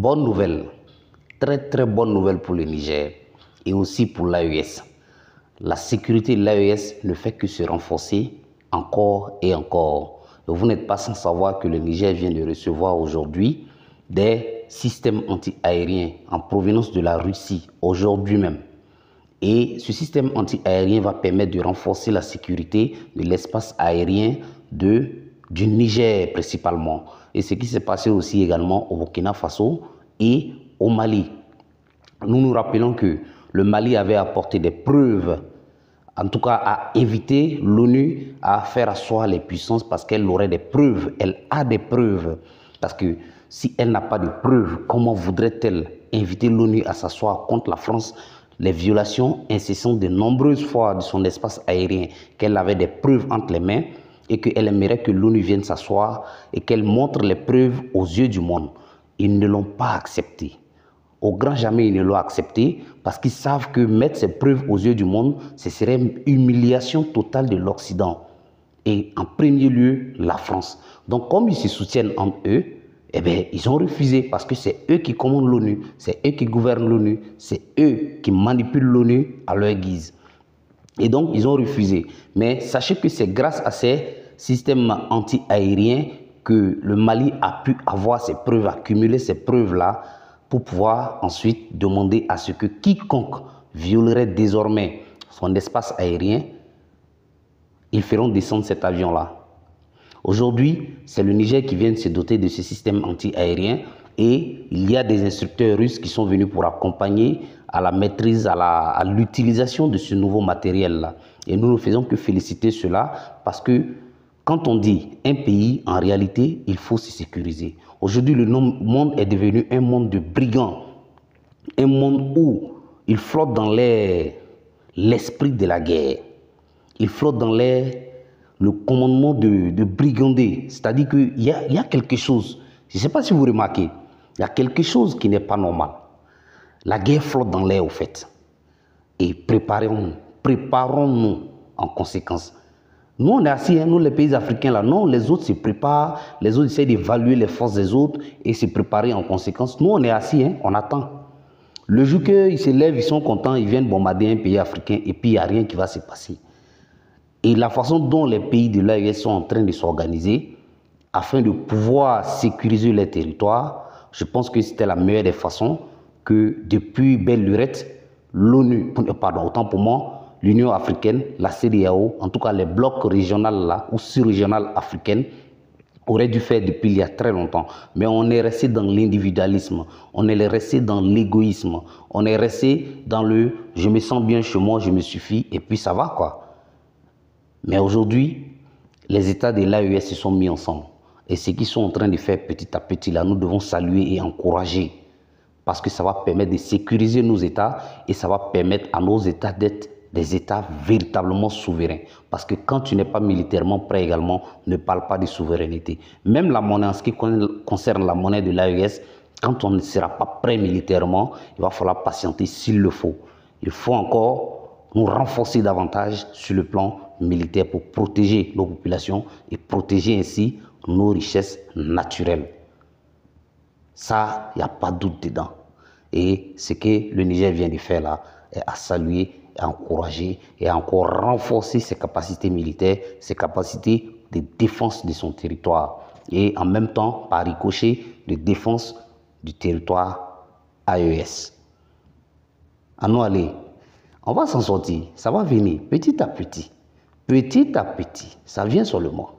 Bonne nouvelle, très bonne nouvelle pour le Niger et aussi pour l'AES. La sécurité de l'AES ne fait que se renforcer encore et encore. Et vous n'êtes pas sans savoir que le Niger vient de recevoir aujourd'hui des systèmes anti-aériens en provenance de la Russie, aujourd'hui même. Et ce système anti-aérien va permettre de renforcer la sécurité de l'espace aérien du Niger principalement. Et ce qui s'est passé aussi également au Burkina Faso et au Mali. Nous nous rappelons que le Mali avait apporté des preuves, en tout cas à inviter l'ONU à faire asseoir les puissances parce qu'elle aurait des preuves, elle a des preuves. Parce que si elle n'a pas de preuves, comment voudrait-elle inviter l'ONU à s'asseoir contre la France? Les violations incessantes de nombreuses fois de son espace aérien, qu'elle avait des preuves entre les mains et qu'elle aimerait que l'ONU vienne s'asseoir et qu'elle montre les preuves aux yeux du monde. Ils ne l'ont pas accepté. Au grand jamais, ils ne l'ont accepté parce qu'ils savent que mettre ces preuves aux yeux du monde, ce serait une humiliation totale de l'Occident. Et en premier lieu, la France. Donc, comme ils se soutiennent entre eux, eh bien, ils ont refusé parce que c'est eux qui commandent l'ONU, c'est eux qui gouvernent l'ONU, c'est eux qui manipulent l'ONU à leur guise. Et donc, ils ont refusé. Mais sachez que c'est grâce à ces systèmes anti-aériens que le Mali a pu avoir ces preuves, accumuler ces preuves-là pour pouvoir ensuite demander à ce que quiconque violerait désormais son espace aérien, ils feront descendre cet avion-là. Aujourd'hui, c'est le Niger qui vient de se doter de ce système anti-aérien et il y a des instructeurs russes qui sont venus pour accompagner à la maîtrise, à l'utilisation de ce nouveau matériel-là. Et nous ne faisons que féliciter cela parce que quand on dit un pays, en réalité, il faut se sécuriser. Aujourd'hui, le monde est devenu un monde de brigands, un monde où il flotte dans l'esprit de la guerre. Il flotte dans le commandement de brigander. C'est-à-dire qu'il y a quelque chose, je ne sais pas si vous remarquez, il y a quelque chose qui n'est pas normal. La guerre flotte dans l'air au fait. Et préparons-nous en conséquence. Nous, on est assis, hein, nous les pays africains, là, non, les autres se préparent, les autres essaient d'évaluer les forces des autres et se préparer en conséquence. Nous, on est assis, hein, on attend. Le jour qu'ils se lèvent, ils sont contents, ils viennent bombarder un pays africain et puis il n'y a rien qui va se passer. Et la façon dont les pays de l'AES sont en train de s'organiser afin de pouvoir sécuriser les territoires, je pense que c'était la meilleure des façons que depuis belle lurette, l'ONU, pardon, autant pour moi, l'Union africaine, la CEDEAO, en tout cas les blocs régionaux là, ou sous-régionales africaines, auraient dû faire depuis il y a très longtemps. Mais on est resté dans l'individualisme, on est resté dans l'égoïsme, on est resté dans le « je me sens bien chez moi, je me suffis » et puis ça va quoi. Mais aujourd'hui, les États de l'AES se sont mis ensemble. Et ce qu'ils sont en train de faire petit à petit, là, nous devons saluer et encourager. Parce que ça va permettre de sécuriser nos États et ça va permettre à nos États d'être des États véritablement souverains. Parce que quand tu n'es pas militairement prêt également, ne parle pas de souveraineté. Même la monnaie, en ce qui concerne la monnaie de l'AES, quand on ne sera pas prêt militairement, il va falloir patienter s'il le faut. Il faut encore nous renforcer davantage sur le plan militaire pour protéger nos populations et protéger ainsi nos richesses naturelles. Ça, il n'y a pas de doute dedans. Et ce que le Niger vient de faire là est à saluer, à encourager et à encore renforcer ses capacités militaires, ses capacités de défense de son territoire et en même temps, par ricochet, de défense du territoire AES. À nous aller. On va s'en sortir, ça va venir petit à petit, ça vient sur le mot.